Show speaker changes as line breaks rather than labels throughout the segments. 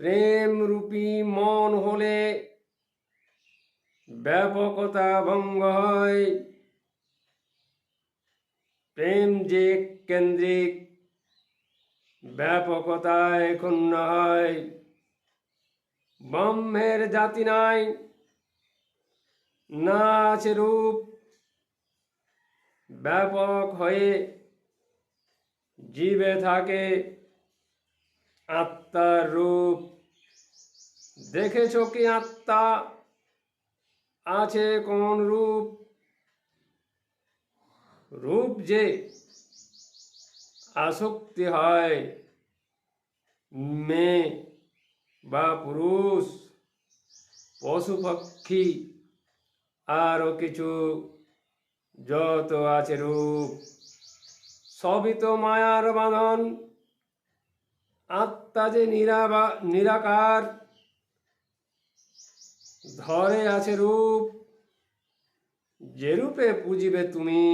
প্রেম রূপী মন হলে ব্যাপকতা ভঙ্গ হয়। প্রেম যে কেন্দ্রিক, ব্যাপকতায় ক্ষুণ্ণ হয়। ব্রহ্মের জাতি নাই, না আছে রূপ। ব্যাপক হয়ে জীবে থাকে আত্মার রূপ। দেখেছ কি আত্মা আছে কোন রূপ? রূপ যে আসক্তি হয়, মেয়ে বা পুরুষ, পশু পক্ষী, আরও কিছু যত আছে রূপ, সবই তো মায়ার বাঁধন। আত্মা যে নিরাকার, ধরে আছে রূপ। যে রূপে পুজিবে তুমি,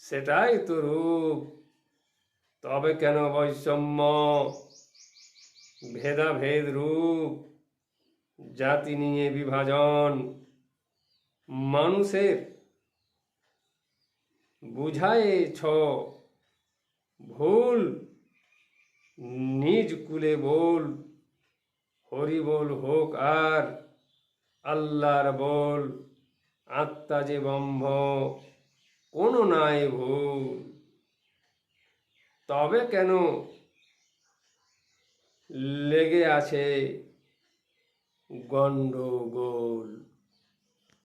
সেটাই তো রূপ। তবে কেন বৈষম্য, ভেদাভেদ রূপ, জাতি নিয়ে বিভাজন? মানুষের বুঝায়েছ ভুল, নিজ কুলে বল, হরি বল হোক আর আল্লাহর বল। আত্মা যে ব্রহ্ম, কোনো নাই ভুল। তবে কেন লেগে আছে গণ্ডগোল?